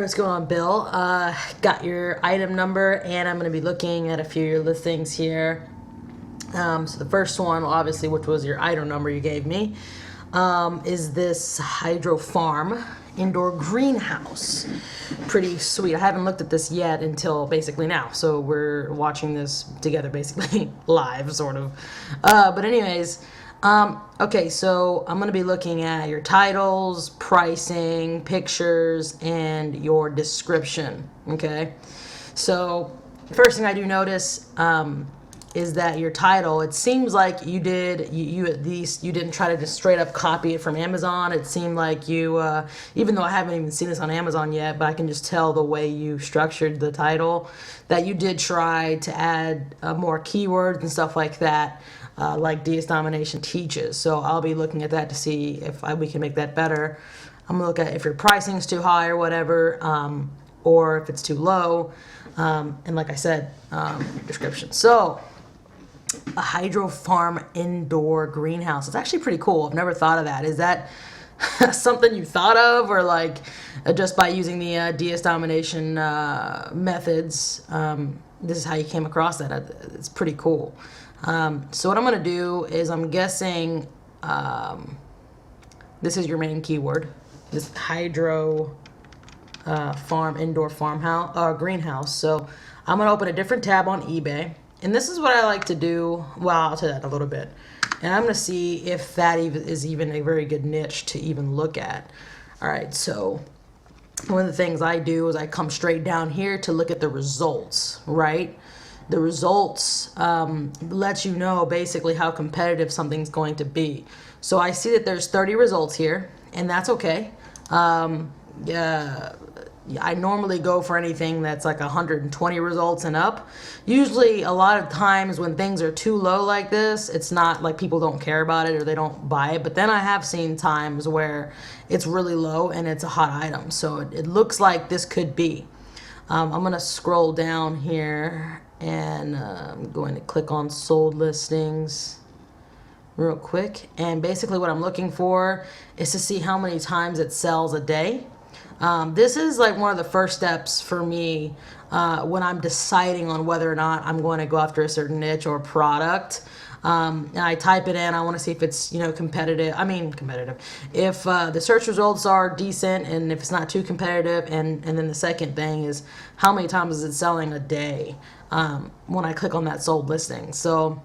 what's going on, Bill? Got your item number, and I'm going to be looking at a few of your listings here. So the first one, obviously, which was your item number you gave me, is this Hydro Farm indoor greenhouse. Pretty sweet. I haven't looked at this yet until basically now, so we're watching this together basically live, sort of. But anyways, okay, so I'm going to be looking at your titles, pricing, pictures, and your description, okay? So first thing I do notice is that your title, it seems like you at least you didn't try to just straight up copy it from Amazon. It seemed like you, even though I haven't even seen this on Amazon yet, but I can just tell the way you structured the title, that you did try to add more keywords and stuff like that, like DS Domination teaches. So I'll be looking at that to see if we can make that better. I'm gonna look at if your pricing's too high or whatever, or if it's too low, and like I said, description. So a Hydro Farm indoor greenhouse. It's actually pretty cool. I've never thought of that. Is that something you thought of, or like just by using the DS Domination methods, this is how you came across that? It's pretty cool. So what I'm going to do is, I'm guessing this is your main keyword, this Hydro Farm indoor farmhouse greenhouse. So I'm going to open a different tab on eBay. And this is what I like to do. Well, I'll tell you that in a little bit. And I'm going to see if that is even a very good niche to even look at. All right, so one of the things I do is I come straight down here to look at the results, right? The results let you know basically how competitive something's going to be. So I see that there's 30 results here, and that's okay. I normally go for anything that's like 120 results and up. Usually a lot of times when things are too low like this, it's not like people don't care about it or they don't buy it. But then I have seen times where it's really low and it's a hot item. So it looks like this could be. I'm going to scroll down here, and I'm going to click on sold listings real quick. And basically what I'm looking for is to see how many times it sells a day. This is like one of the first steps for me when I'm deciding on whether or not I'm going to go after a certain niche or product. And I type it in. I want to see if it's, competitive. If the search results are decent, and if it's not too competitive. And then the second thing is, how many times is it selling a day when I click on that sold listing. So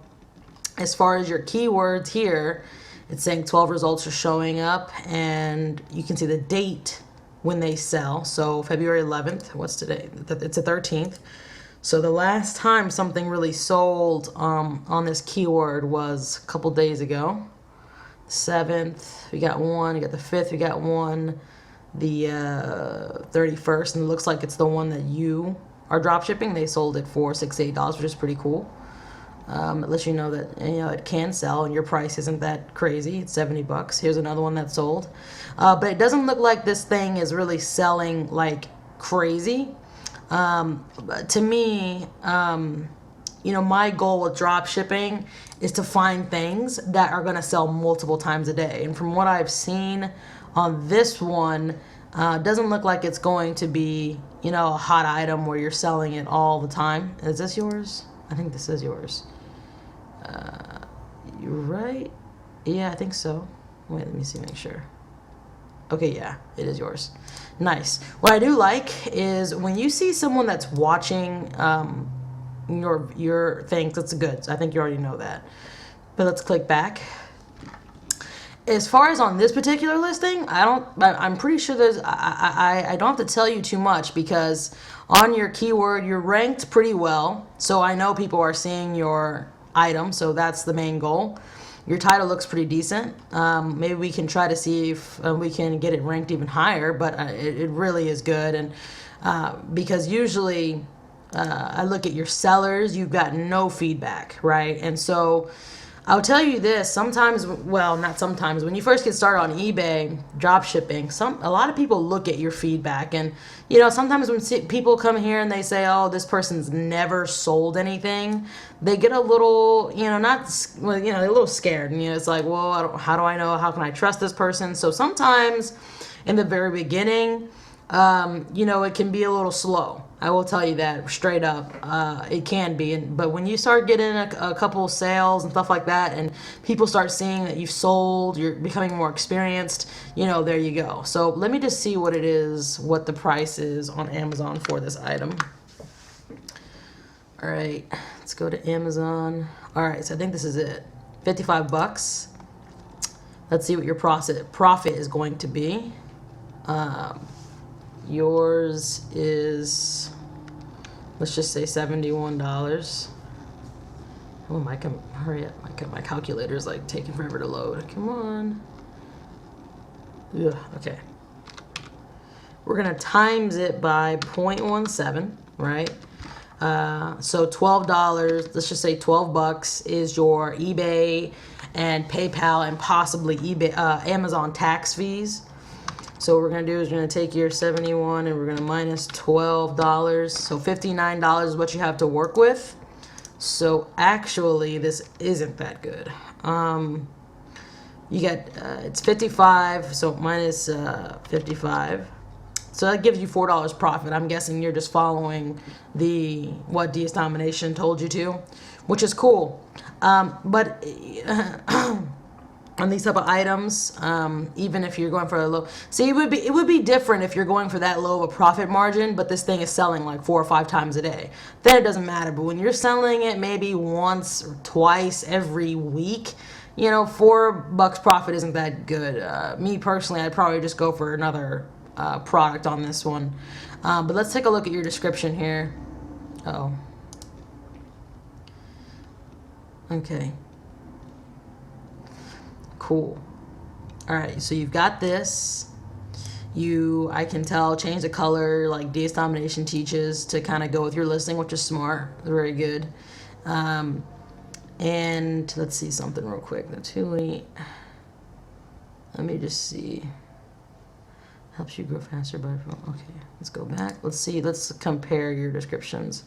as far as your keywords here, it's saying 12 results are showing up, and you can see the date when they sell. So February 11th, what's today? It's the 13th. So the last time something really sold on this keyword was a couple days ago. 7th, we got one. We got the 5th, we got one. The 31st, and it looks like it's the one that you are drop shipping. They sold it for $68, which is pretty cool. It lets you know that it can sell, and your price isn't that crazy. It's $70. Here's another one that sold, but it doesn't look like this thing is really selling like crazy. To me, my goal with drop shipping is to find things that are going to sell multiple times a day. And from what I've seen on this one, it doesn't look like it's going to be a hot item where you're selling it all the time. Is this yours? I think this is yours. You're right. Yeah, I think so. Wait, let me see, make sure. Okay, yeah, it is yours. Nice. What I do like is when you see someone that's watching your thing, that's good. I think you already know that. But let's click back. As far as on this particular listing, I'm pretty sure I don't have to tell you too much, because on your keyword, you're ranked pretty well. So I know people are seeing your item, so that's the main goal. Your title looks pretty decent. Maybe we can try to see if we can get it ranked even higher, but it really is good. And because usually I look at your sellers, you've got no feedback, right? And so I'll tell you this, sometimes, well, not sometimes, when you first get started on eBay drop shipping, a lot of people look at your feedback, and sometimes when people come here and they say, oh, this person's never sold anything, they get a little, they're a little scared, and it's like, well, how do I know, how can I trust this person? So sometimes in the very beginning, you know, it can be a little slow. I will tell you that straight up. It can be, but when you start getting a couple sales and stuff like that, and people start seeing that you've sold, you're becoming more experienced, you know, there you go. So let me just see what it is, what the price is on Amazon for this item. All right, let's go to Amazon. All right, so I think this is it. 55 bucks. Let's see what your profit is going to be. Yours is, let's just say $71. Oh, hurry up. My calculator is like taking forever to load. Come on. Ugh, okay. We're going to times it by 0.17, right? So $12, let's just say 12 bucks is your eBay and PayPal and possibly Amazon tax fees. So what we're going to do is we're going to take your 71 and we're going to minus $12. So $59 is what you have to work with. So actually this isn't that good. You get, it's 55, so minus 55. So that gives you $4 profit. I'm guessing you're just following what DS Domination told you to, which is cool. But on these type of items, even if you're going for a low, see, it would be different if you're going for that low of a profit margin, but this thing is selling like 4 or 5 times a day. Then it doesn't matter. But when you're selling it maybe once or twice every week, you know, $4 profit isn't that good. Me personally, I'd probably just go for another product on this one. But let's take a look at your description here. Oh. Okay. Cool. All right, so you've got this. I can tell, change the color like DS Domination teaches to kind of go with your listing, which is smart. Very good. And let's see something real quick. The 2 let me just see. Helps you grow faster by, okay, let's go back. Let's see, let's compare your descriptions.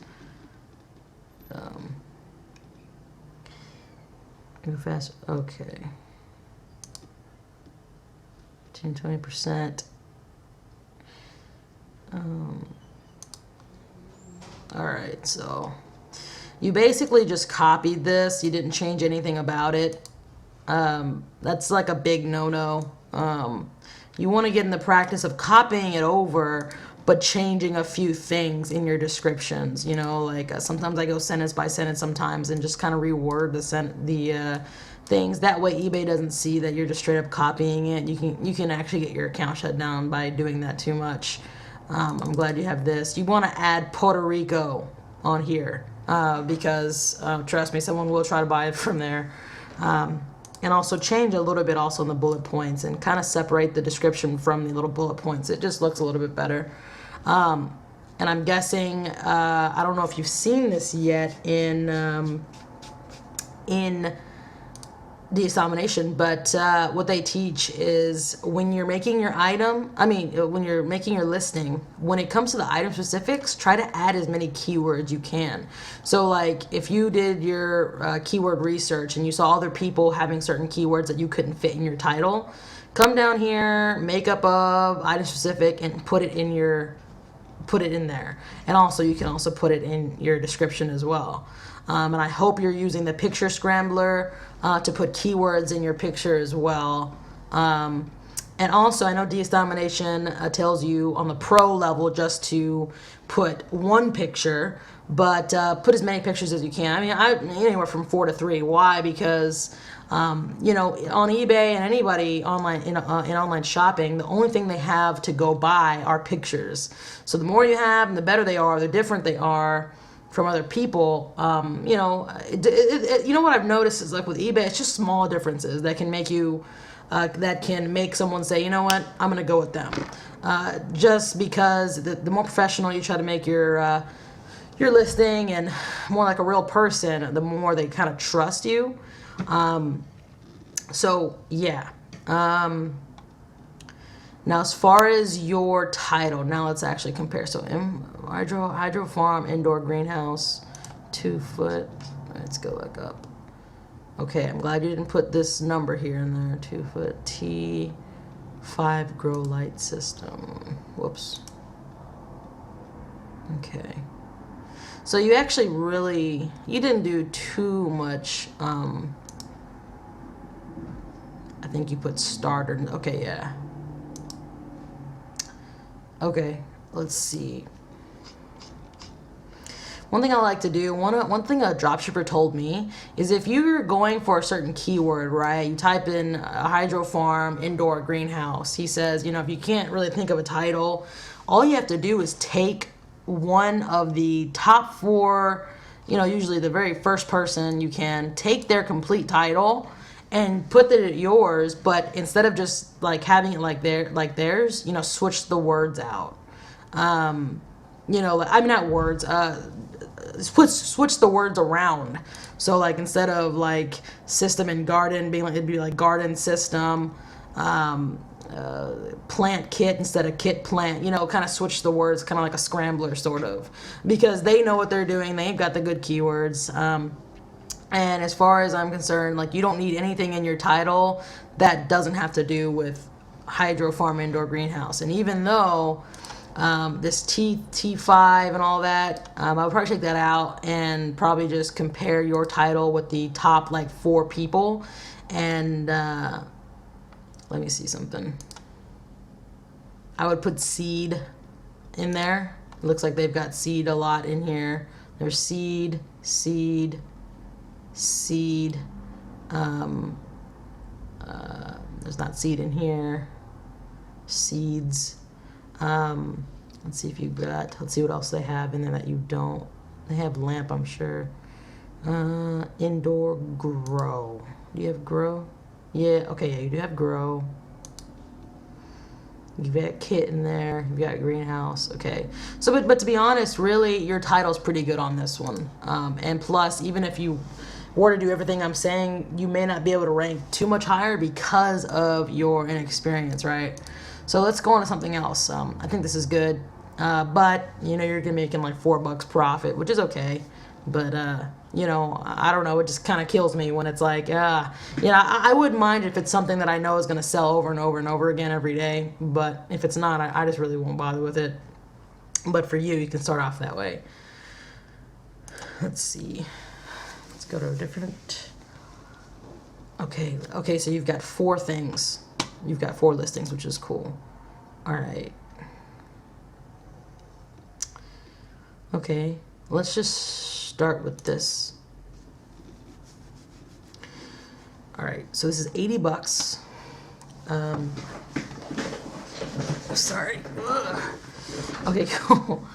Grow fast, okay. 10-20%. All right, so you basically just copied this. You didn't change anything about it. That's like a big no-no. You want to get in the practice of copying it over, but changing a few things in your descriptions. You know, like sometimes I go sentence by sentence sometimes and just kind of reword the things. That way eBay doesn't see that you're just straight up copying it. You can actually get your account shut down by doing that too much. I'm glad you have this. You want to add Puerto Rico on here because trust me, someone will try to buy it from there. And also change a little bit also in the bullet points and kind of separate the description from the little bullet points. It just looks a little bit better. And I'm guessing, I don't know if you've seen this yet in DS Domination, but what they teach is when you're making your when you're making your listing, when it comes to the item specifics, try to add as many keywords you can. So like if you did your keyword research and you saw other people having certain keywords that you couldn't fit in your title, come down here, makeup of item specific, and put it in there. And also you can also put it in your description as well. And I hope you're using the picture scrambler to put keywords in your picture as well. And also, I know DS Domination tells you on the pro level just to put one picture, but put as many pictures as you can. I mean, anywhere from 4 to 3. Why? Because you know, on eBay and anybody online in online shopping, the only thing they have to go by are pictures. So the more you have, and the better they are, the different they are from other people. You know, you know what I've noticed is like with eBay, it's just small differences that can make someone say, you know what, I'm gonna go with them. Just because the more professional you try to make your listing and more like a real person, the more they kind of trust you. So yeah. Now, as far as your title, now let's actually compare. So, hydro farm, indoor greenhouse, 2 foot. Let's go back up. Okay, I'm glad you didn't put this number here in there. 2 foot T 5 grow light system. Whoops. Okay. So you actually really, you didn't do too much. I think you put starter. Okay, yeah. Okay, let's see. One thing I like to do, one thing a dropshipper told me is if you're going for a certain keyword, right? You type in hydro farm, indoor greenhouse. He says, you know, if you can't really think of a title, all you have to do is take one of the top 4, you know, usually the very first person you can take their complete title and put it at yours, but instead of just like having it like theirs, you know, switch the words out. You know, I mean, not words, switch the words around. So like instead of like system and garden being like, it'd be like garden system, plant kit instead of kit plant, you know, kind of switch the words, kind of like a scrambler sort of, because they know what they're doing. They've got the good keywords. And as far as I'm concerned, like you don't need anything in your title that doesn't have to do with hydro farm indoor greenhouse. And even though this T5 and all that, I would probably take that out and probably just compare your title with the top like 4 people. And let me see something. I would put seed in there. It looks like they've got seed a lot in here. There's seed, seed, seed. There's not seed in here. Seeds. Let's see if you've got, let's see what else they have in there that you don't. They have lamp, I'm sure. Indoor grow. Do you have grow? Yeah, okay, yeah, you do have grow. You've got kit in there. You've got greenhouse. Okay. So, but to be honest, really, your title's pretty good on this one. And plus, even if you were to do everything I'm saying, you may not be able to rank too much higher because of your inexperience, right? So let's go on to something else. I think this is good. But, you know, you're going to be making like $4 profit, which is okay. But, you know, I don't know. It just kind of kills me when it's like, you know, I wouldn't mind if it's something that I know is going to sell over and over and over again every day. But if it's not, I just really won't bother with it. But for you, you can start off that way. Let's see. Let's go to a different. Okay, so you've got 4 things. You've got 4 listings, which is cool. All right. Okay, let's just start with this. All right, so this is $80. Sorry. Ugh. Okay, cool.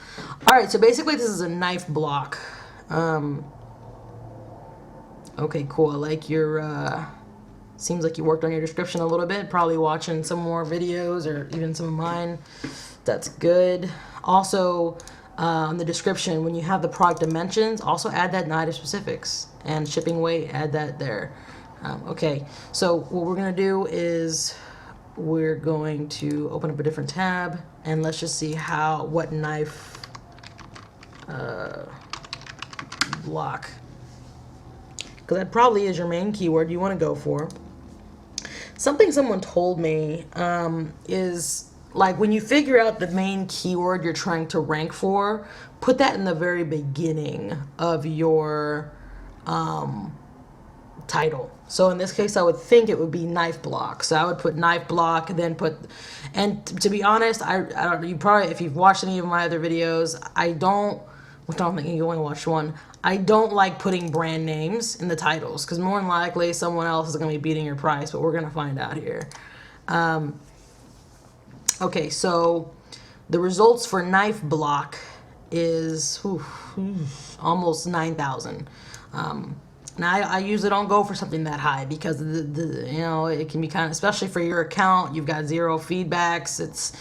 All right, so basically this is a knife block. Okay, cool. I like your, seems like you worked on your description a little bit, probably watching some more videos or even some of mine. That's good. Also, in the description, when you have the product dimensions, also add that in item specifics, and shipping weight, add that there. Okay, so what we're going to do is we're going to open up a different tab, and let's just see what knife block, because that probably is your main keyword you want to go for. Something someone told me is, like, when you figure out the main keyword you're trying to rank for, put that in the very beginning of your title. So in this case, I would think it would be knife block. So I would put knife block, then put, and to be honest, I don't, you probably, if you've watched any of my other videos, I don't think you only watched one. I don't like putting brand names in the titles, because more than likely someone else is going to be beating your price, but we're going to find out here. Okay, so the results for knife block is almost 9,000. Now I usually don't go for something that high because you know, it can be kind of, especially for your account, you've got 0 feedbacks. It's,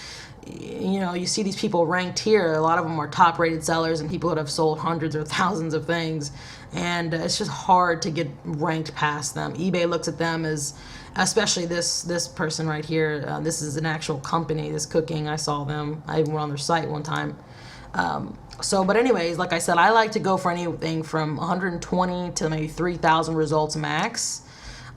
you know, you see these people ranked here. A lot of them are top rated sellers and people that have sold hundreds or thousands of things, and it's just hard to get ranked past them. eBay looks at them as, especially this person right here. This is an actual company, this cooking. I saw them. I even went on their site one time. So, but anyways, like I said, I like to go for anything from 120 to maybe 3,000 results max.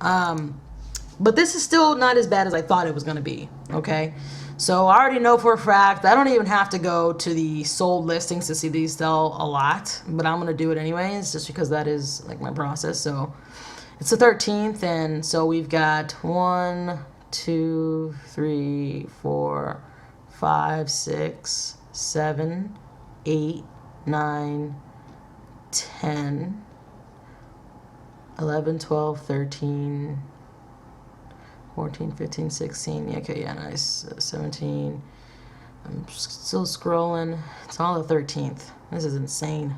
But this is still not as bad as I thought it was going to be. okay? So I already know for a fact, I don't even have to go to the sold listings to see these sell a lot, but I'm gonna do it anyways, just because that is like my process. So it's the 13th, and so we've got 1, 2, 3, 4, 5, 6, 7, 8, 9, 10, 11, 12, 13, 14, 15, 16. Yeah, okay, yeah, nice. 17. I'm still scrolling. It's on the 13th. This is insane.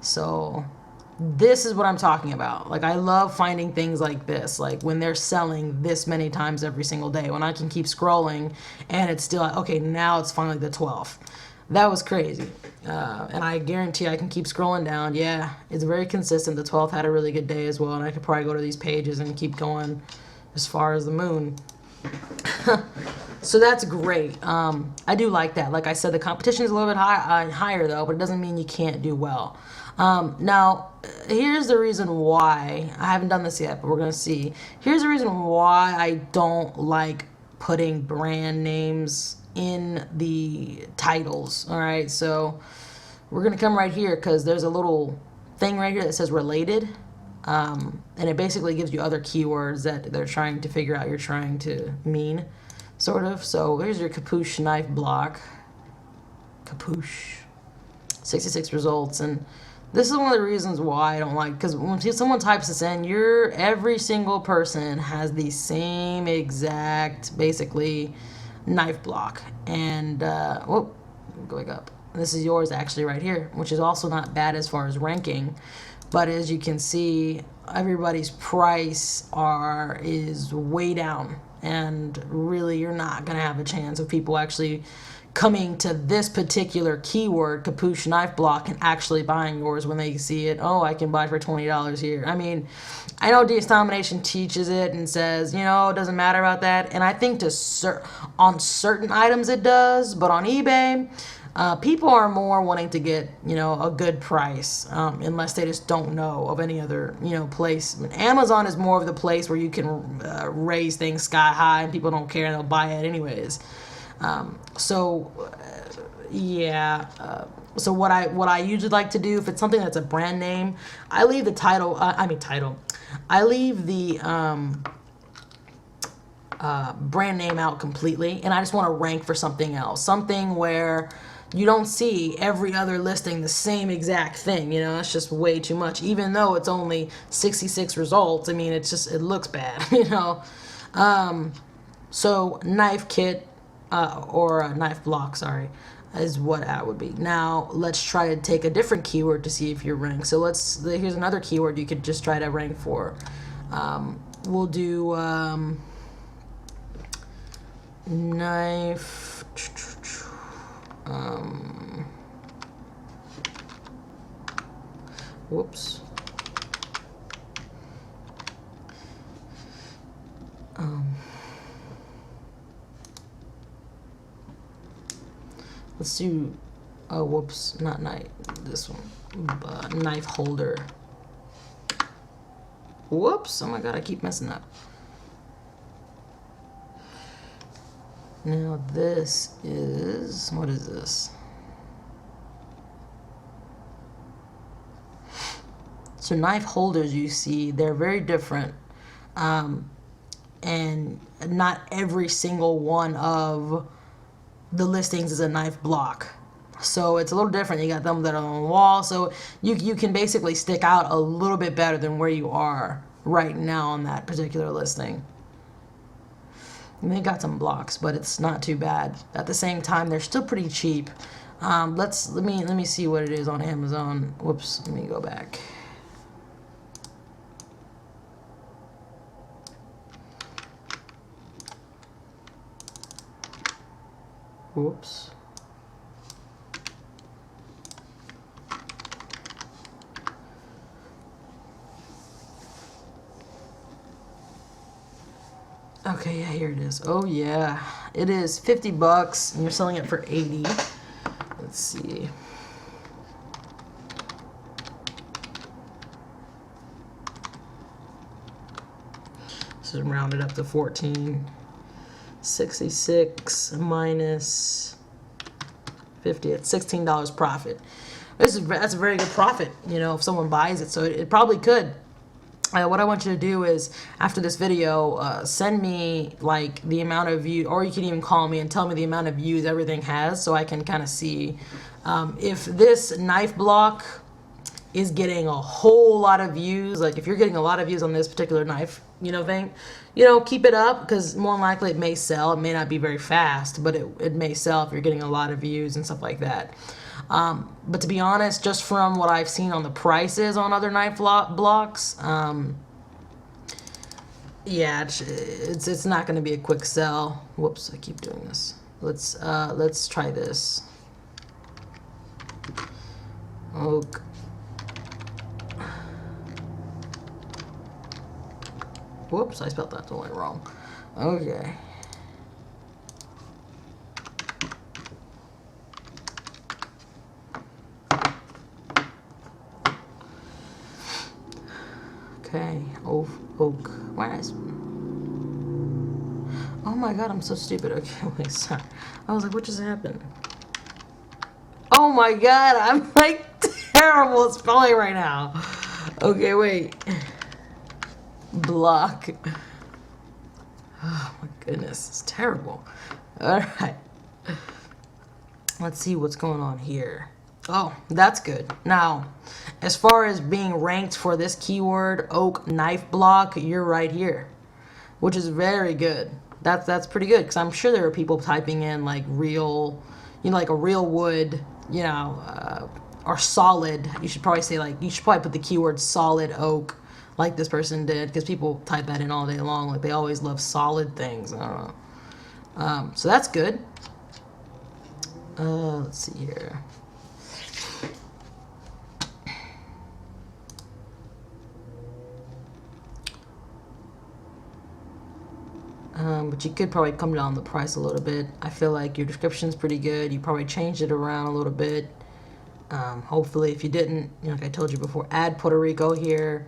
So this is what I'm talking about. Like, I love finding things like this, like when they're selling this many times every single day, when I can keep scrolling and it's still, okay, now it's finally the 12th. That was crazy. And I guarantee I can keep scrolling down. Yeah, it's very consistent. The 12th had a really good day as well, and I could probably go to these pages and keep going as far as the moon. So that's great. I do like that. Like I said, the competition is a little bit higher though, but it doesn't mean you can't do well. Now, here's the reason why. I haven't done this yet, but we're going to see. Here's the reason why I don't like putting brand names in the titles. All right, so we're going to come right here because there's a little thing right here that says related. And it basically gives you other keywords that they're trying to figure out you're trying to mean, sort of. So here's your Capuche knife block. Capuche. 66 results. And this is one of the reasons why I don't like, because when someone types this in, every single person has the same exact, basically, knife block. And, whoop, go back up. This is yours actually right here, which is also not bad as far as ranking. But as you can see, everybody's price is way down. And really, you're not going to have a chance of people actually coming to this particular keyword, Capuche knife block, and actually buying yours when they see it. Oh, I can buy for $20 here. I mean, I know DS teaches it and says, it doesn't matter about that. And I think on certain items it does, but on eBay, people are more wanting to get, a good price, unless they just don't know of any other, place. I mean, Amazon is more of the place where you can raise things sky high and people don't care and they'll buy it anyways. So what I usually like to do, if it's something that's a brand name, I leave the title. I leave the brand name out completely, and I just want to rank for something else, something where you don't see every other listing the same exact thing. It's just way too much. Even though it's only 66 results, I mean, it looks bad. So knife kit. Or a knife block, sorry, is what that would be. Now, let's try to take a different keyword to see if you're ranked. So here's another keyword you could just try to rank for. We'll do knife, whoops. Let's do, whoops, not knife, this one, knife holder. Whoops, oh my god, I keep messing up. Now this is, what is this? So knife holders, you see, they're very different. And not every single one of the listings is a knife block. So it's a little different. You got them that are on the wall. So you can basically stick out a little bit better than where you are right now on that particular listing. And they got some blocks, but it's not too bad. At the same time, they're still pretty cheap. Let me see what it is on Amazon. Whoops, let me go back. Whoops. Okay, yeah, here it is. Oh yeah, it is $50 and you're selling it for 80. Let's see. So round it up to 14. 66 minus 50, it's $16 profit. That's a very good profit, you know, if someone buys it. So it probably could. What I want you to do is, after this video, send me like the amount of views, or you can even call me and tell me the amount of views everything has, so I can kind of see if this knife block is getting a whole lot of views. Like if you're getting a lot of views on this particular knife, you know, thing, you know, keep it up, because more than likely it may sell. It may not be very fast, but it may sell if you're getting a lot of views and stuff like that. But to be honest, just from what I've seen on the prices on other knife blocks, yeah, it's not going to be a quick sell. Whoops, I keep doing this. Let's try this. Oak. Whoops, I spelled that totally wrong. Okay. Okay, oak. Why is... Oh my god, I'm so stupid. Okay, wait, sorry. I was like, what just happened? Oh my god, I'm like terrible at spelling right now. Okay, wait. Block. Oh my goodness, it's terrible. Alright. Let's see what's going on here. Oh, that's good. Now, as far as being ranked for this keyword, oak knife block, you're right here, which is very good. That's pretty good, because I'm sure there are people typing in like real, you know, like a real wood, you know, or solid. You should probably say like, you should probably put the keyword solid oak, like this person did, because people type that in all day long. Like they always love solid things. I don't know. So that's good. Let's see here. But you could probably come down the price a little bit. I feel like your description's pretty good. You probably changed it around a little bit. Hopefully, if you didn't, you know, like I told you before, add Puerto Rico here.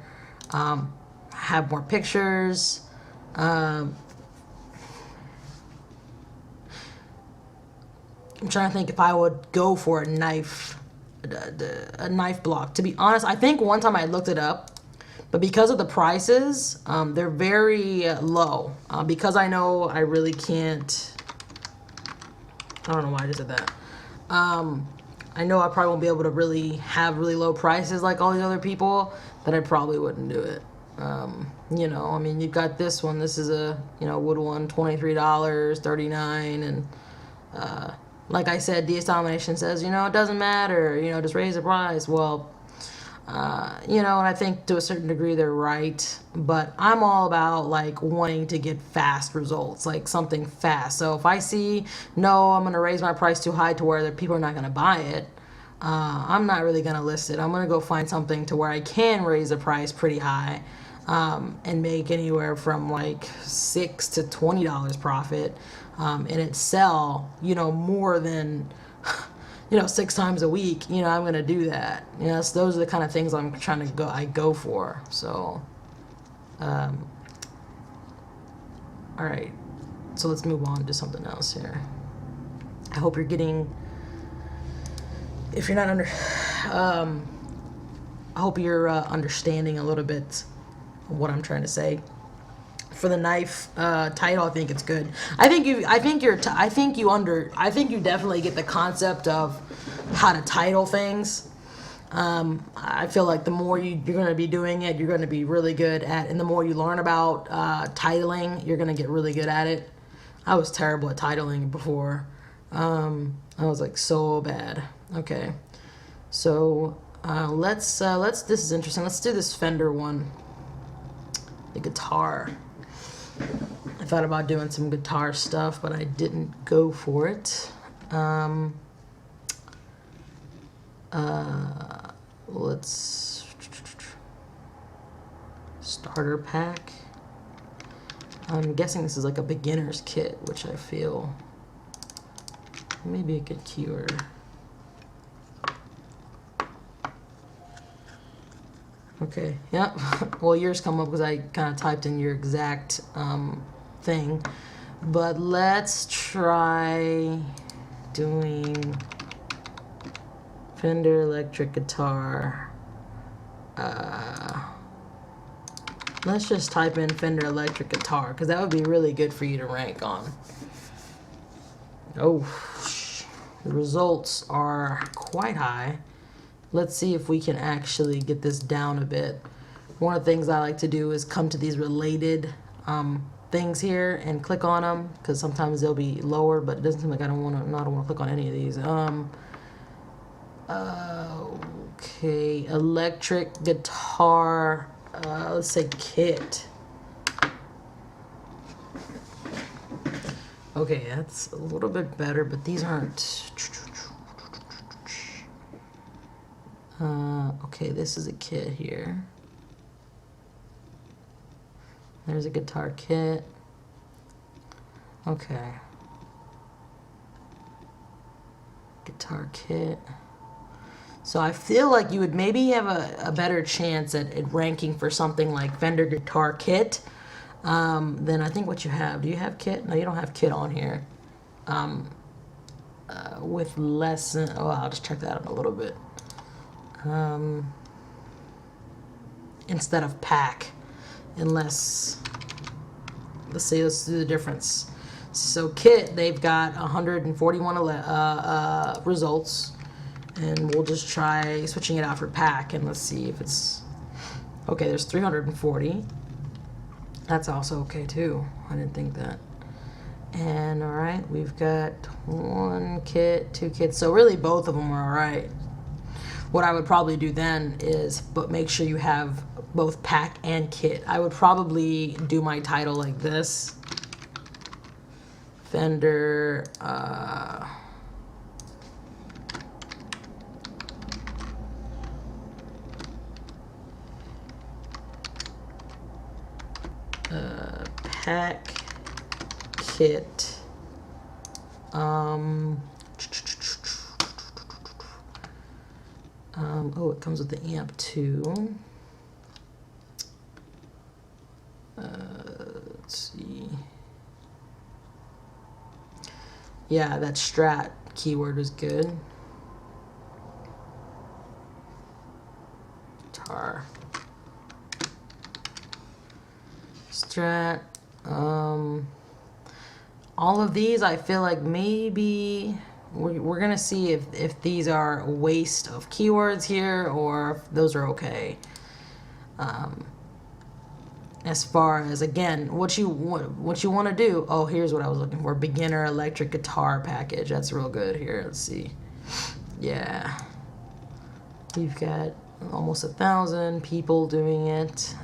Have more pictures. I'm trying to think if I would go for a knife block. To be honest, I think one time I looked it up, but because of the prices, they're very low. Because I know I really can't. I don't know why I just said that. I know I probably won't be able to really have really low prices like all the other people, that I probably wouldn't do it. You know, I mean, you've got this one. This is a, you know, wood one, $23, $39, and like I said, DS Domination says, you know, it doesn't matter, you know, just raise the price. Well, you know, and I think to a certain degree they're right, but I'm all about like wanting to get fast results, like something fast. So if I see, no, I'm going to raise my price too high to where people are not going to buy it, I'm not really going to list it. I'm going to go find something to where I can raise the price pretty high, and make anywhere from like $6 to $20 profit, and it sell, you know, more than, you know, 6 times a week. You know, I'm going to do that. You know, so those are the kind of things I'm trying to go for. So, all right. So let's move on to something else here. I hope you're getting, if you're not I hope you're understanding a little bit what I'm trying to say. For the knife title, I think it's good. I think you definitely get the concept of how to title things. I feel like the more you're going to be doing it, you're going to be really good at, and the more you learn about titling, you're going to get really good at it. I was terrible at titling before. I was like so bad. Okay, so let's this is interesting. Let's do this Fender one, the guitar. I thought about doing some guitar stuff, but I didn't go for it. Let's starter pack. I'm guessing this is like a beginner's kit, which I feel may be a good keyword. Okay, yep. Well, yours come up because I kind of typed in your exact thing. But let's try doing Fender electric guitar. Let's just type in Fender electric guitar, because that would be really good for you to rank on. Oh, the results are quite high. Let's see if we can actually get this down a bit. One of the things I like to do is come to these related things here and click on them, because sometimes they'll be lower, but it doesn't seem like I don't want to click on any of these. Okay, electric guitar. Let's say kit. Okay, that's a little bit better, but these aren't. Okay, this is a kit here. There's a guitar kit. Okay. Guitar kit. So I feel like you would maybe have a better chance at ranking for something like Fender guitar kit than I think what you have. Do you have kit? No, you don't have kit on here. With less than, oh, I'll just check that out a little bit. Instead of pack, unless, let's see, let's do the difference. So kit, they've got 141 results, and we'll just try switching it out for pack, and let's see if it's okay. There's 340. That's also okay too. I didn't think that. And all right, we've got one kit, two kits. So really both of them are all right. What I would probably do then is, but make sure you have both pack and kit. I would probably do my title like this. Fender, pack kit. Oh, it comes with the amp too. Let's see. Yeah, that Strat keyword was good. Guitar. Strat. All of these, I feel like maybe we're gonna see if these are a waste of keywords here or if those are okay. As far as, again, what you want to do. Oh, here's what I was looking for: beginner electric guitar package. That's real good. Here, let's see. Yeah, you've got almost 1,000 people doing it.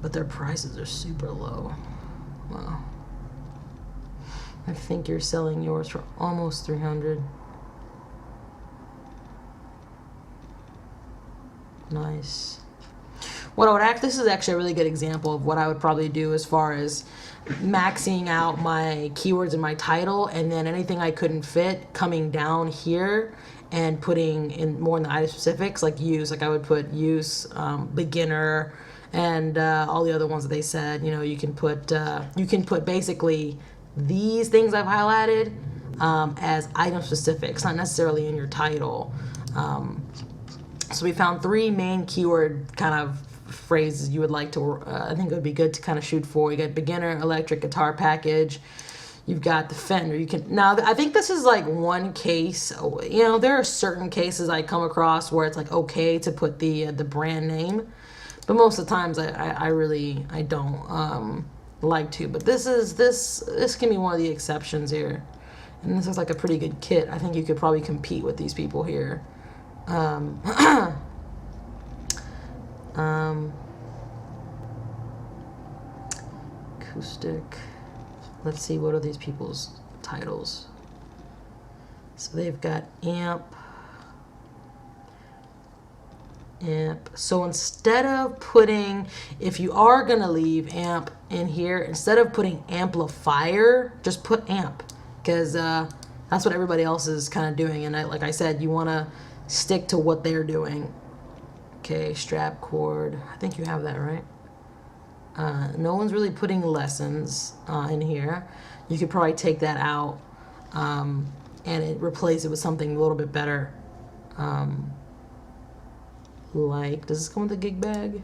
But their prices are super low. Wow. I think you're selling yours for almost 300. Nice. What I would act, this is actually a really good example of what I would probably do as far as maxing out my keywords in my title, and then anything I couldn't fit coming down here and putting in more in the item specifics, like use. Like I would put use, beginner, and all the other ones that they said. You know, you can put basically these things I've highlighted as item specifics, not necessarily in your title. So we found 3 main keyword kind of phrases you would like to, I think it would be good to kind of shoot for. You got beginner electric guitar package. You've got the Fender. You can, now I think this is like one case, you know, there are certain cases I come across where it's like okay to put the brand name, but most of the times I really don't like to. But this can be one of the exceptions here, and this is like a pretty good kit. I think you could probably compete with these people here. Acoustic. Let's see, what are these people's titles? So they've got amp. So instead of putting, if you are going to leave amp in here, instead of putting amplifier, just put amp, because that's what everybody else is kind of doing. And like I said, you want to stick to what they're doing. Okay, strap cord. I think you have that, right? No one's really putting lessons in here. You could probably take that out and replace it with something a little bit better. Like, does this come with a gig bag?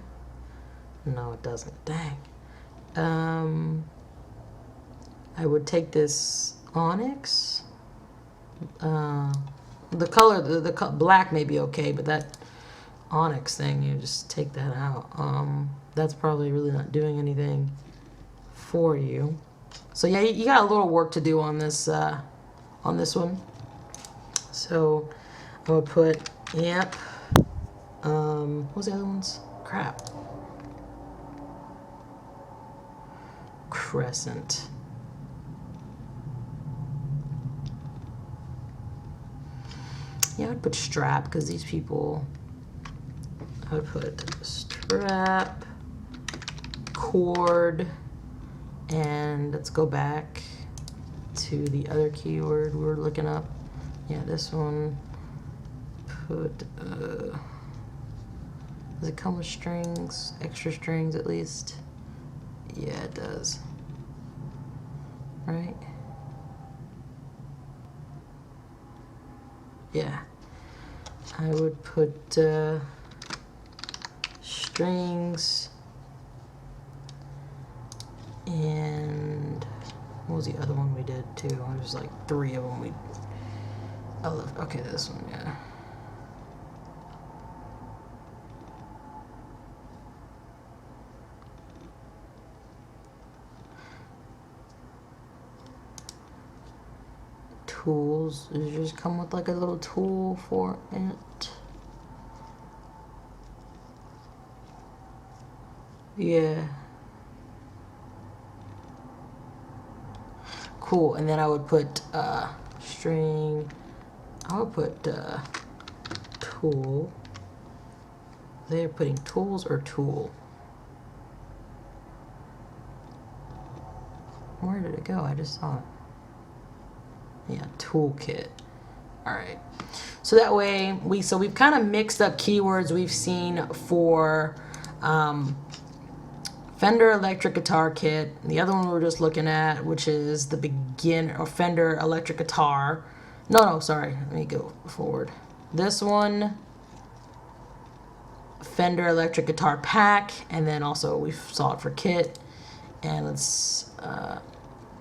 No, it doesn't. Dang. I would take this onyx. The color, the black may be okay, but that onyx thing, you just take that out. That's probably really not doing anything for you. So yeah, you got a little work to do on this one. So I would put, yep. What was the other ones? Crap. Crescent. Yeah, I would put strap because these people. I would put strap, cord, and let's go back to the other keyword we were looking up. Yeah, this one. Put. Does it come with strings? Extra strings at least? Yeah, it does. Right? Yeah. I would put strings and what was the other one we did too? There's like 3 of them I left. Okay, this one, yeah. Tools. Does it just come with like a little tool for it? Yeah. Cool. And then I would put string. I would put tool. They're putting tools or tool. Where did it go? I just saw it. Yeah, toolkit. All right. So that way we've kind of mixed up keywords we've seen for Fender electric guitar kit. The other one we were just looking at, which is the beginner or Fender electric guitar. No, sorry. Let me go forward. This one, Fender electric guitar pack, and then also we saw it for kit, and let's.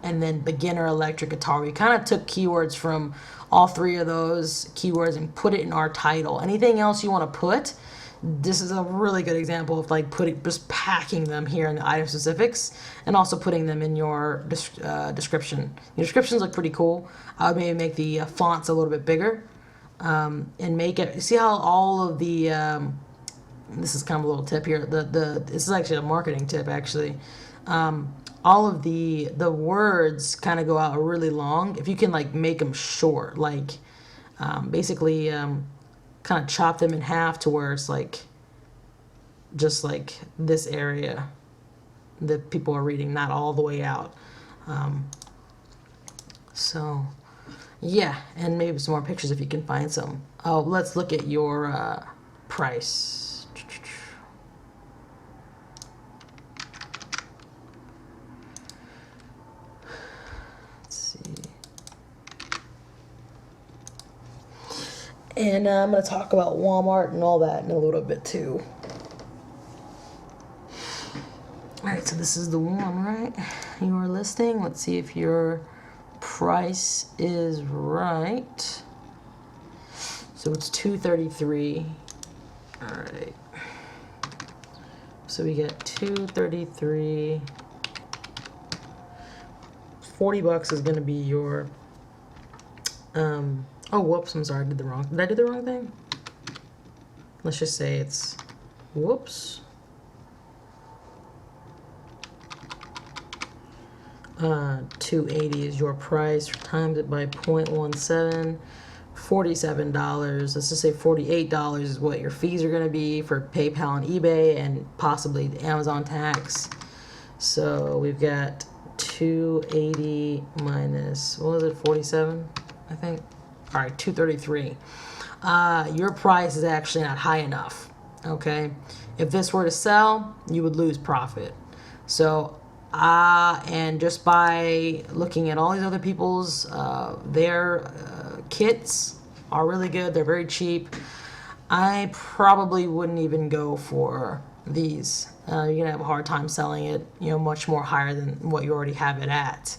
And then beginner electric guitar. We kind of took keywords from all 3 of those keywords and put it in our title. Anything else you want to put, this is a really good example of like just packing them here in the item specifics and also putting them in your description. Your descriptions look pretty cool. I would maybe make the fonts a little bit bigger and make it, see how all of the, this is kind of a little tip here. This is actually a marketing tip actually. All of the words kind of go out really long. If you can like make them short, like basically kind of chop them in half to where it's like just like this area that people are reading, not all the way out. So yeah, and maybe some more pictures if you can find some. Oh, let's look at your price. And I'm going to talk about Walmart and all that in a little bit too. Alright, so this is the one, right? Your listing. Let's see if your price is right. So it's $233. Alright. So we get $233. $40 is going to be your oh, whoops, I'm sorry, did I do the wrong thing? Let's just say it's, whoops. 280 is your price, times it by 0.17, $47. Let's just say $48 is what your fees are going to be for PayPal and eBay and possibly the Amazon tax. So we've got 280 minus, what was it, 47, I think? All right, 233. your price is actually not high enough. Okay, if this were to sell, you would lose profit. So, and just by looking at all these other people's, their kits are really good. They're very cheap. I probably wouldn't even go for these. You're gonna have a hard time selling it, much more higher than what you already have it at.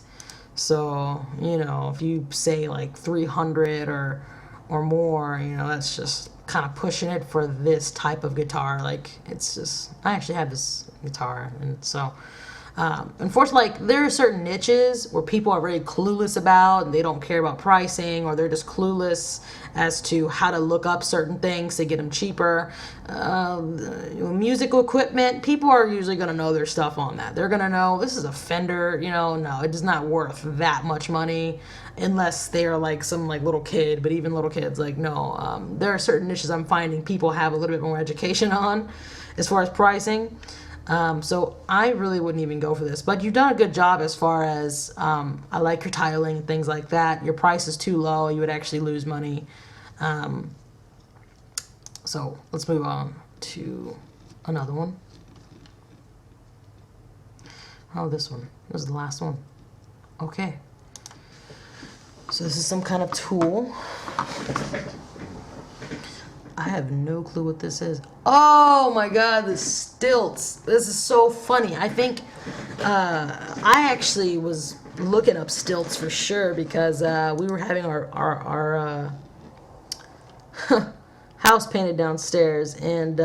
So, if you say like 300 or more, that's just kind of pushing it for this type of guitar. Like, it's just, I actually have this guitar, and so unfortunately, like, there are certain niches where people are very clueless about, and they don't care about pricing, or they're just clueless as to how to look up certain things to get them cheaper. Musical equipment, people are usually going to know their stuff on that. They're going to know this is a Fender, no, it is not worth that much money unless they're like some like little kid. But even little kids, like, no, there are certain niches I'm finding people have a little bit more education on as far as pricing. So I really wouldn't even go for this, but you've done a good job as far as, I like your titling and things like that. Your price is too low. You would actually lose money. So let's move on to another one. Oh, this one. This is the last one. Okay. So this is some kind of tool. I have no clue what this is. Oh my God, the stilts. This is so funny. I think I actually was looking up stilts for sure because we were having our house painted downstairs, and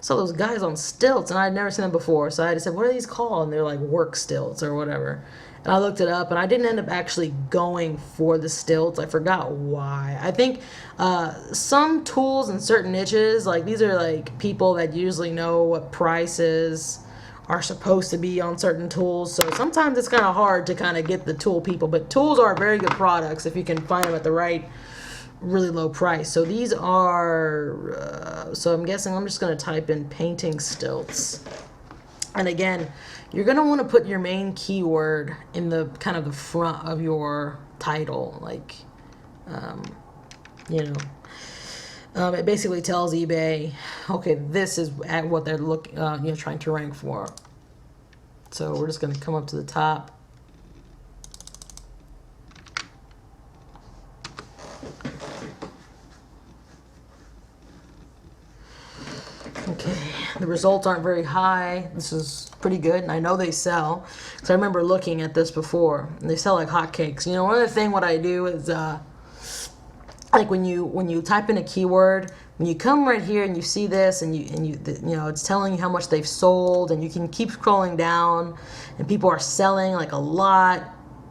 saw those guys on stilts, and I'd never seen them before. So I just said, "What are these called?" And they're like work stilts or whatever. And I looked it up, and I didn't end up actually going for the stilts. I forgot why. I think some tools in certain niches, like these are like people that usually know what prices are supposed to be on certain tools. So sometimes it's kind of hard to kind of get the tool people. But tools are very good products if you can find them at the right, really low price. So these are, so I'm guessing I'm just going to type in painting stilts. And again, you're going to want to put your main keyword in the kind of the front of your title. Like, it basically tells eBay, okay, this is at what they're trying to rank for. So we're just going to come up to the top. Okay, the results aren't very high. This is pretty good, and I know they sell because I remember looking at this before, and they sell like hotcakes. One other thing what I do is like when you type in a keyword, when you come right here and you see this, and you it's telling you how much they've sold, and you can keep scrolling down, and people are selling like a lot.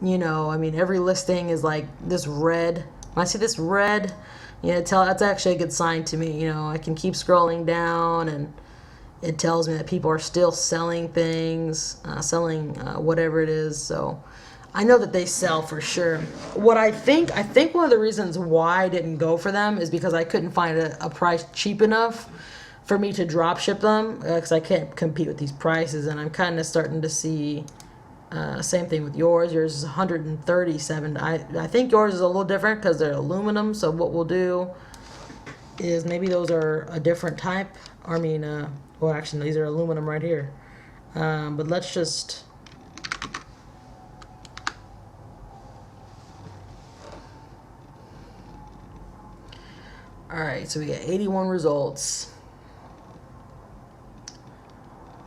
I mean, every listing is like this red. When I see this red, that's actually a good sign to me. I can keep scrolling down, and it tells me that people are still selling things, selling whatever it is. So I know that they sell for sure. What I think one of the reasons why I didn't go for them is because I couldn't find a price cheap enough for me to drop ship them, because I can't compete with these prices. And I'm kind of starting to see same thing with yours. Yours is 137. I think yours is a little different because they're aluminum. So what we'll do is maybe those are a different type. I mean, well, actually, these are aluminum right here. But let's just... Alright, so we got 81 results.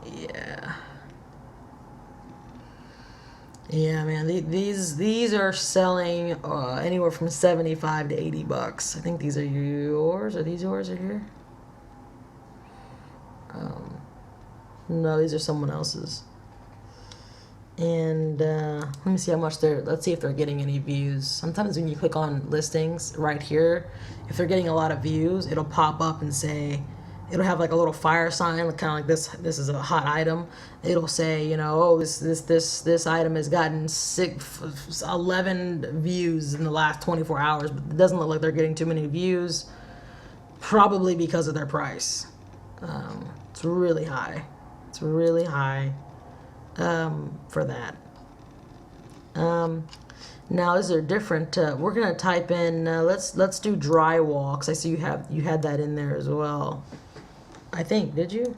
Yeah. Yeah, man, these are selling anywhere from 75 to 80 bucks. I think these are yours. Are these yours or here? No, these are someone else's. And let me see how much let's see if they're getting any views. Sometimes when you click on listings right here, if they're getting a lot of views, it'll pop up and say, it'll have like a little fire sign, kind of like this is a hot item. It'll say, oh, this item has gotten 11 views in the last 24 hours, but it doesn't look like they're getting too many views, probably because of their price. It's really high. It's really high for that. Now, is there different? We're gonna type in. Let's do drywall, 'cause I see you had that in there as well. I think, did you?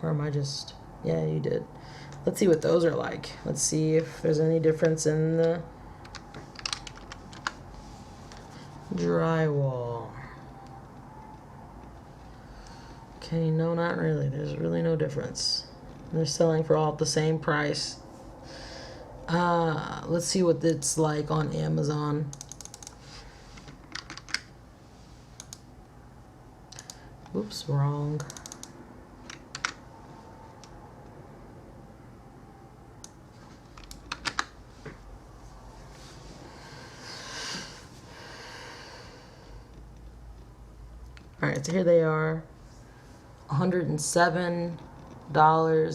Or am I just? Yeah, you did. Let's see what those are like. Let's see if there's any difference in the drywall. Okay, no, not really. There's really no difference. They're selling for all at the same price. Let's see what it's like on Amazon. Oops, wrong. Alright, so here they are. $107.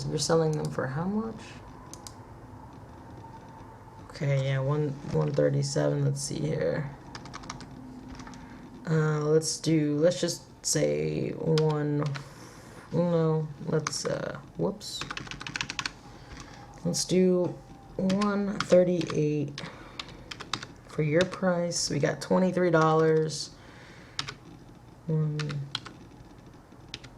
You're selling them for how much? Okay, yeah, 137. Let's see here. Let's just say whoops. Let's do 138 for your price. We got $23.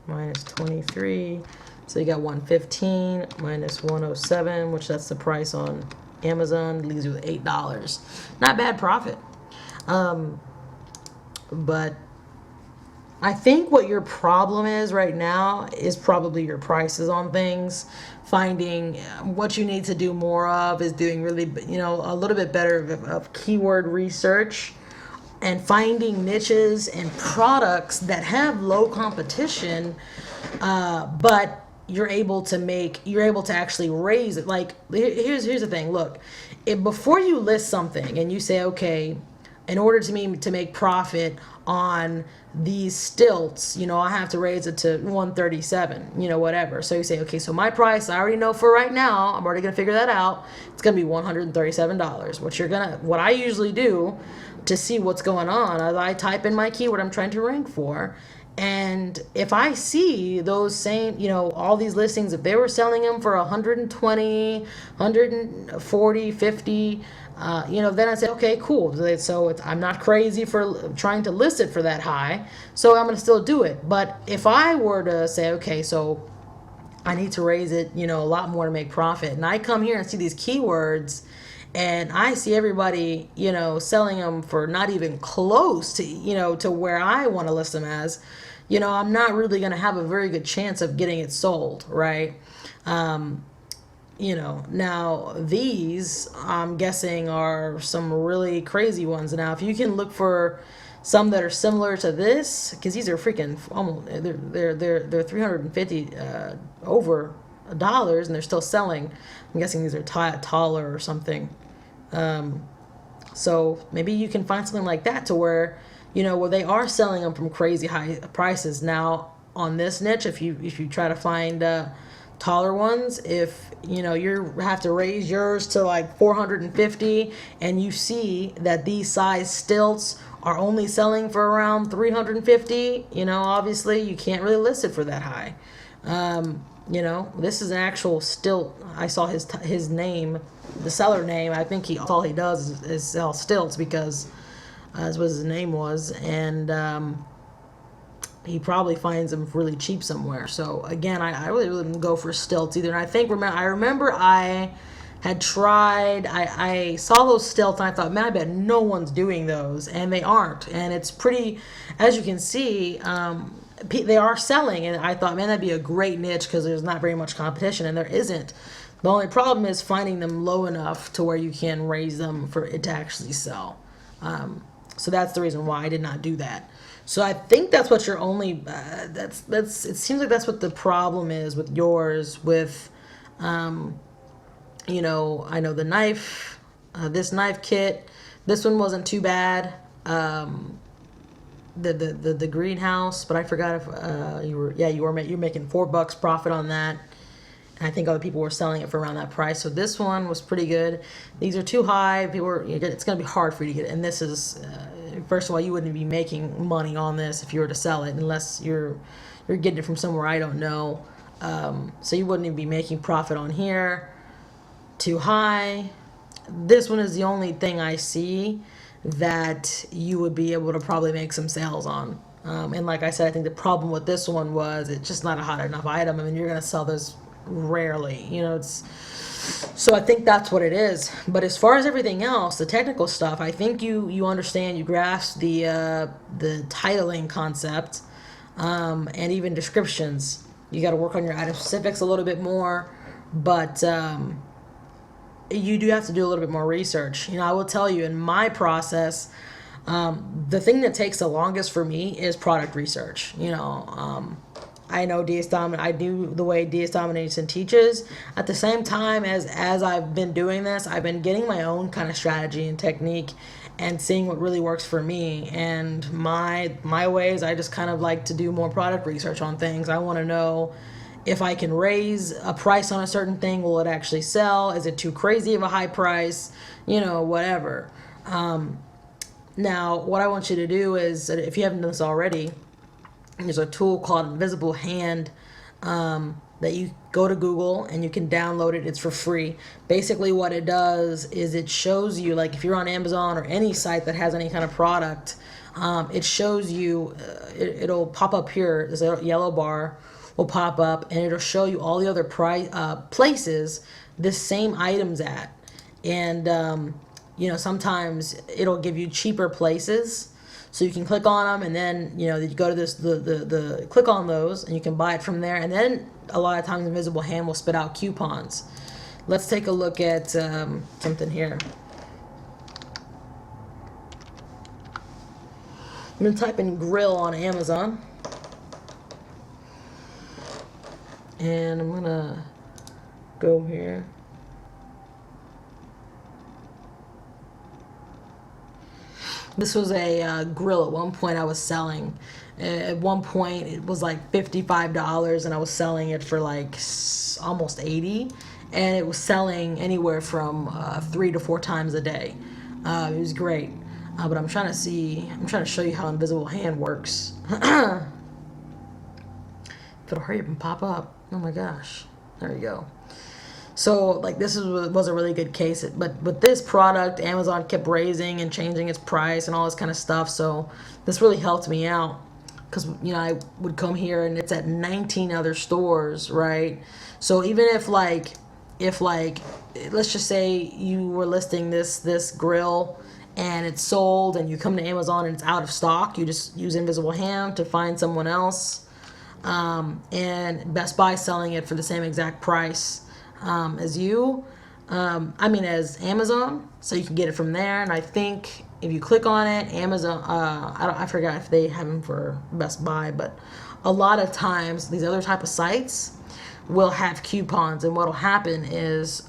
Minus 23, so you got 115 minus 107, which that's the price on Amazon. Leaves you with $8. Not bad profit. But I think what your problem is right now is probably your prices on things. Finding what you need to do more of is doing really, a little bit better of keyword research and finding niches and products that have low competition, but you're able to actually raise it. Like, here's the thing. Look, before you list something and you say, okay, in order to make profit on these stilts, I have to raise it to 137, whatever. So you say, okay, so my price, I already know for right now, I'm already gonna figure that out. It's gonna be $137. What I usually do to see what's going on, I type in my keyword I'm trying to rank for. And if I see those same, all these listings, if they were selling them for 120, 140, 50, then I say, okay, cool. So I'm not crazy for trying to list it for that high, so I'm going to still do it. But if I were to say, okay, so I need to raise it, a lot more to make profit, and I come here and see these keywords, and I see everybody, selling them for not even close to, to where I want to list them as, I'm not really going to have a very good chance of getting it sold, right? Now these, I'm guessing, are some really crazy ones. Now, if you can look for some that are similar to this, because these are freaking almost, they're 350 over dollars, and they're still selling. I'm guessing these are taller or something. So maybe you can find something like that to where, where they are selling them from crazy high prices. Now, on this niche, if you try to find taller ones, if you have to raise yours to like 450, and you see that these size stilts are only selling for around 350, obviously you can't really list it for that high. This is an actual stilt. I saw his name, the seller name. I think all he does is sell stilts, because that's what his name was, and he probably finds them really cheap somewhere. So again, I really wouldn't go for stilts either. And I remember I had tried. I saw those stilts and I thought, man, I bet no one's doing those, and they aren't. And it's pretty, as you can see. They are selling, and I thought, man, that'd be a great niche because there's not very much competition, and there isn't. The only problem is finding them low enough to where you can raise them for it to actually sell. So that's the reason why I did not do that. So I think that's what your only that's it seems like that's what the problem is with yours. With I know the knife, this knife kit, this one wasn't too bad. The greenhouse, but I forgot if you're making $4 profit on that, and I think other people were selling it for around that price. So this one was pretty good. These are too high. It's going to be hard for you to get it. And this is first of all, you wouldn't be making money on this if you were to sell it, unless you're getting it from somewhere I don't know. So you wouldn't even be making profit on here. Too high. this one is the only thing I see that you would be able to probably make some sales on. And like I said, I think the problem with this one was it's just not a hot enough item. I mean, you're going to sell this rarely, you know, it's, so I think that's what it is. But as far as everything else, the technical stuff, I think you understand, you grasp the titling concept, and even descriptions. You got to work on your item specifics a little bit more, but you do have to do a little bit more research. You know, I will tell you in my process, the thing that takes the longest for me is product research. You know, I know I do the way DS Domination teaches. At the same time as I've been doing this, I've been getting my own kind of strategy and technique and seeing what really works for me. And my ways, I just kind of like to do more product research on things. I want to know if I can raise a price on a certain thing, will it actually sell? Is it too crazy of a high price? You know, whatever. Now, what I want you to do is, if you haven't done this already, there's a tool called Invisible Hand, that you go to Google and you can download it. It's for free. Basically what it does is it shows you, like if you're on Amazon or any site that has any kind of product, it shows you, it'll pop up here. There's a yellow bar will pop up and it'll show you all the other places this same item's at. And you know, sometimes it'll give you cheaper places. So you can click on them, and then you know you go to this the click on those, and you can buy it from there. And then a lot of times, Invisible Hand will spit out coupons. Let's take a look at something here. I'm gonna type in grill on Amazon, and I'm gonna go here. This was a grill at one point I was selling. At one point it was like $55 and I was selling it for like almost $80, and it was selling anywhere from 3 to 4 times a day. It was great. But I'm trying to show you how Invisible Hand works. If it'll hurry up and pop up. Oh my gosh. There you go. So, like, this was a really good case. But with this product, Amazon kept raising and changing its price and all this kind of stuff. So, this really helped me out. Because, you know, I would come here and it's at 19 other stores, right? So, even if let's just say you were listing this grill and it's sold and you come to Amazon and it's out of stock, you just use Invisible Hand to find someone else. And Best Buy selling it for the same exact price as Amazon, so you can get it from there. And I think if you click on it, Amazon, I forgot if they have them for Best Buy, but a lot of times these other type of sites will have coupons, and what'll happen is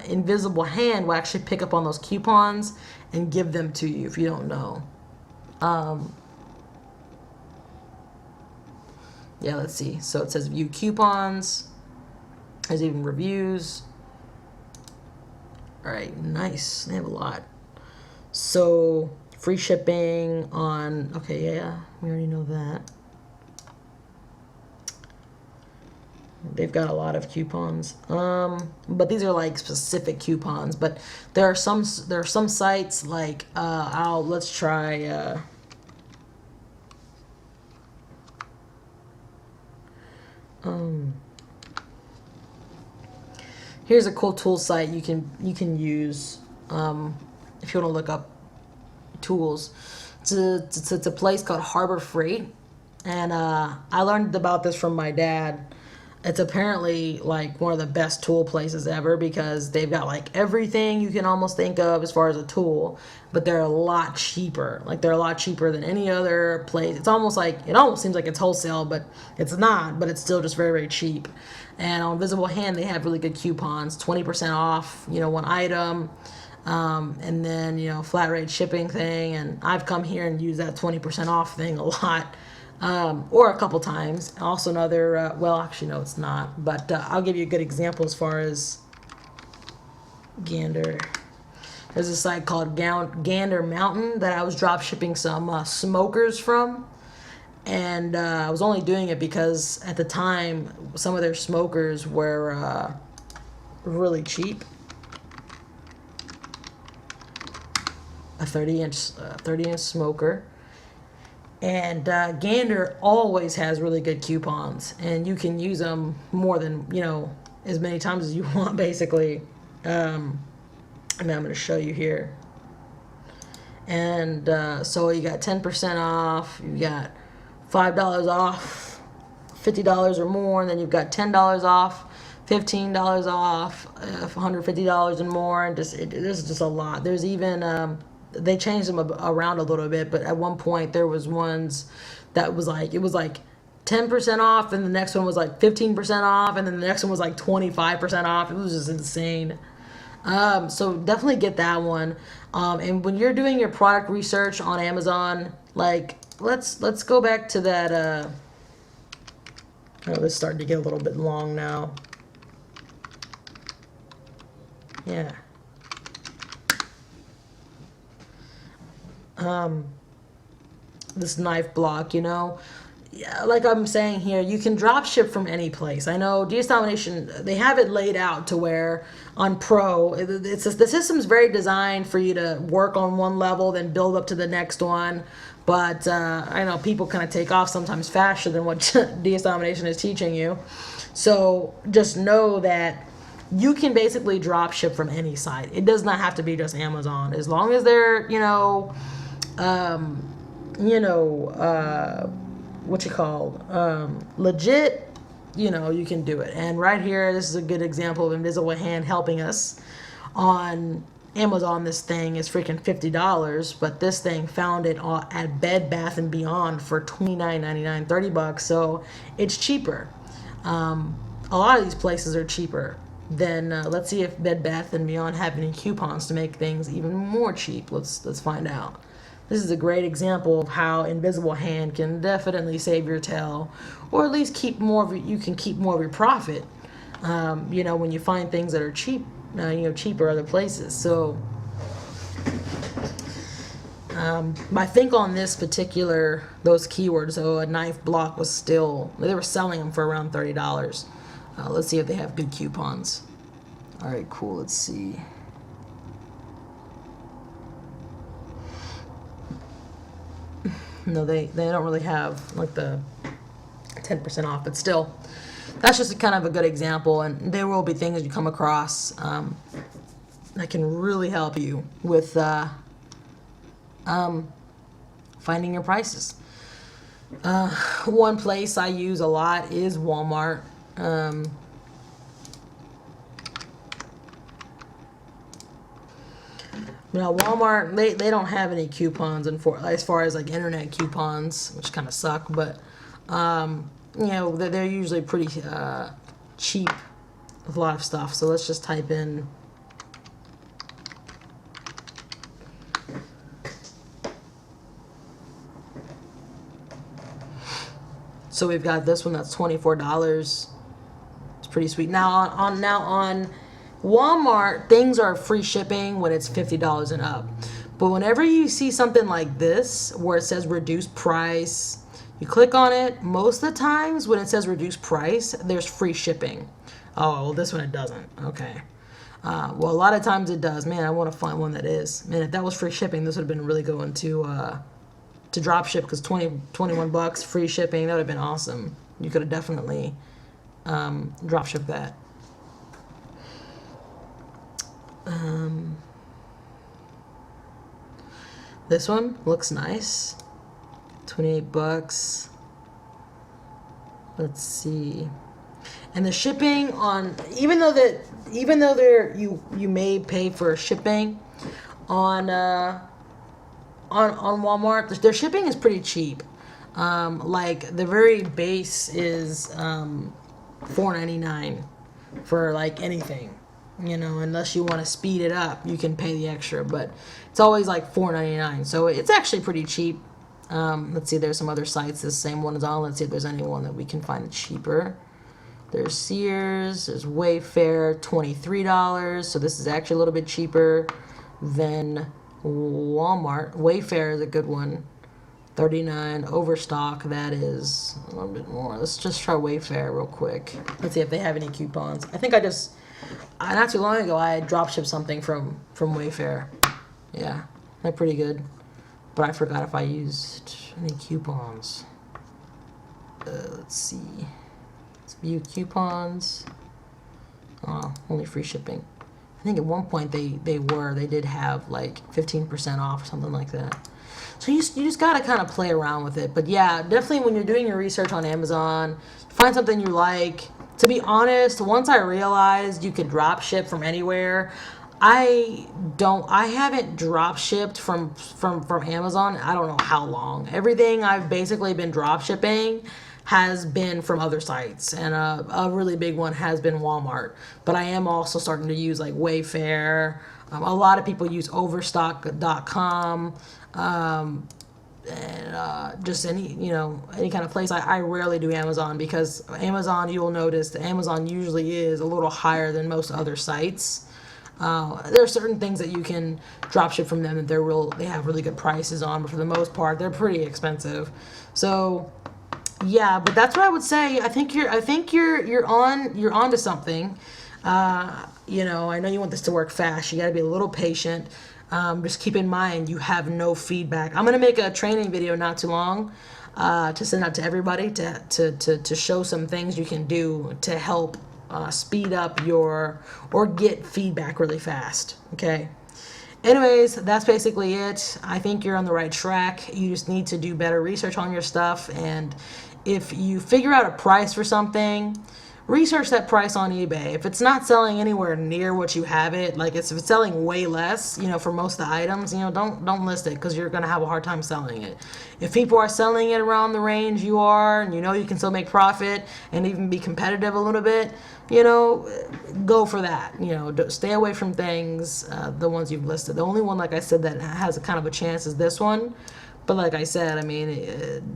Invisible Hand will actually pick up on those coupons and give them to you if you don't know. Yeah, let's see. So it says view coupons. There's even reviews. All right, nice. They have a lot. So free shipping on, okay, yeah, we already know that. They've got a lot of coupons. But these are like specific coupons. But there are some sites like let's try here's a cool tool site you can use if you want to look up tools. It's a place called Harbor Freight, and I learned about this from my dad. It's apparently like one of the best tool places ever because they've got like everything you can almost think of as far as a tool, but they're a lot cheaper. Like they're a lot cheaper than any other place. It almost seems like it's wholesale, but it's not, but it's still just very, very cheap. And on Invisible Hand, they have really good coupons, 20% off, you know, one item. And then, you know, flat rate shipping thing. And I've come here and used that 20% off thing a lot. Or a couple times. Also another, well, actually, no, it's not. But I'll give you a good example as far as Gander. There's a site called Gander Mountain that I was drop shipping some smokers from. And I was only doing it because at the time, some of their smokers were really cheap. a 30-inch smoker. And Gander always has really good coupons, and you can use them more than, as many times as you want, basically. And I'm going to show you here. And so you got 10% off, you got $5 off, $50 or more, and then you've got $10 off, $15 off, $150 and more, and there's just a lot. There's even they changed them around a little bit, but at one point there was ones that was like, it was like 10% off, and the next one was like 15% off, and then the next one was like 25% off. It was just insane. So definitely get that one. And when you're doing your product research on Amazon, like let's go back to that. Oh, this is starting to get a little bit long now. Yeah. This knife block, yeah, like I'm saying here, you can drop ship from any place. I know DS Domination, they have it laid out to where on Pro, the system's very designed for you to work on one level, then build up to the next one. But I know people kind of take off sometimes faster than what DS Domination is teaching you. So just know that you can basically drop ship from any site. It does not have to be just Amazon. As long as they're, legit, you can do it. And right here, this is a good example of Invisible Hand helping us. On Amazon, this thing is freaking $50, but this thing found it at Bed Bath & Beyond for $29.99, $30, so it's cheaper. A lot of these places are cheaper. Then let's see if Bed Bath & Beyond have any coupons to make things even more cheap. Let's find out. This is a great example of how Invisible Hand can definitely save your tail, or at least keep more of you can keep more of your profit. When you find things that are cheap, cheaper other places. So, I think on this particular those keywords, so a knife block was still, they were selling them for around $30. Let's see if they have good coupons. All right, cool. Let's see. No, they don't really have like the 10% off, but still, that's just kind of a good example. And there will be things you come across that can really help you with finding your prices. One place I use a lot is Walmart. Now Walmart, they don't have any coupons as far as like internet coupons, which kind of suck, but they're usually pretty cheap with a lot of stuff. So let's just type in so we've got this one that's $24. It's pretty sweet. Now on Walmart, things are free shipping when it's $50 and up. But whenever you see something like this, where it says reduced price, you click on it. Most of the times when it says reduced price, there's free shipping. Oh, well, this one it doesn't. Okay. Well, a lot of times it does. Man, I want to find one that is. Man, if that was free shipping, this would have been really going to drop ship, because $21 free shipping, that would have been awesome. You could have definitely drop ship that. This one looks nice. $28. Let's see. And the shipping on, even though you may pay for shipping on Walmart, their shipping is pretty cheap. Like the very base is $4.99 for like anything. Unless you want to speed it up, you can pay the extra, but it's always like $4.99. So it's actually pretty cheap. Let's see, there's some other sites this same one is on. Let's see if there's anyone that we can find cheaper. There's Sears, there's Wayfair, $23. So this is actually a little bit cheaper than Walmart. Wayfair is a good one. $39. Overstock, that is a little bit more. Let's just try Wayfair real quick. Let's see if they have any coupons. I think not too long ago, I drop shipped something from Wayfair. Yeah. They're pretty good. But I forgot if I used any coupons. Let's see. Let's view coupons. Oh, only free shipping. I think at one point they did have like 15% off or something like that. So you just got to kind of play around with it. But yeah, definitely when you're doing your research on Amazon, find something you like. To be honest, once I realized you could drop ship from anywhere, I haven't drop shipped from Amazon. I don't know how long. Everything I've basically been drop shipping has been from other sites, and a really big one has been Walmart. But I am also starting to use like Wayfair. A lot of people use Overstock.com. And just any kind of place. I rarely do Amazon because Amazon, you will notice that Amazon usually is a little higher than most other sites. There are certain things that you can drop ship from them that they have really good prices on, but for the most part they're pretty expensive. So yeah, but that's what I would say. I think you're onto something. I know you want this to work fast. You got to be a little patient. Just keep in mind you have no feedback. I'm gonna make a training video not too long to send out to everybody to show some things you can do to help speed up or get feedback really fast. Okay. Anyways, that's basically it. I think you're on the right track. You just need to do better research on your stuff, and if you figure out a price for something, research that price on eBay. If it's not selling anywhere near what you have it, like if it's selling way less, for most of the items, don't list it because you're gonna have a hard time selling it. If people are selling it around the range you are, and you can still make profit and even be competitive a little bit, go for that. Stay away from things, the ones you've listed. The only one, like I said, that has a kind of a chance is this one. But like I said, I mean,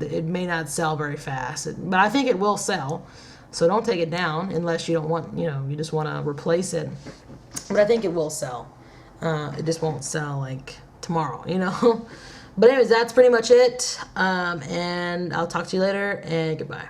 it may not sell very fast, but I think it will sell. So don't take it down unless you don't want, you just want to replace it. But I think it will sell. It just won't sell like tomorrow, But anyways, that's pretty much it. And I'll talk to you later, and goodbye.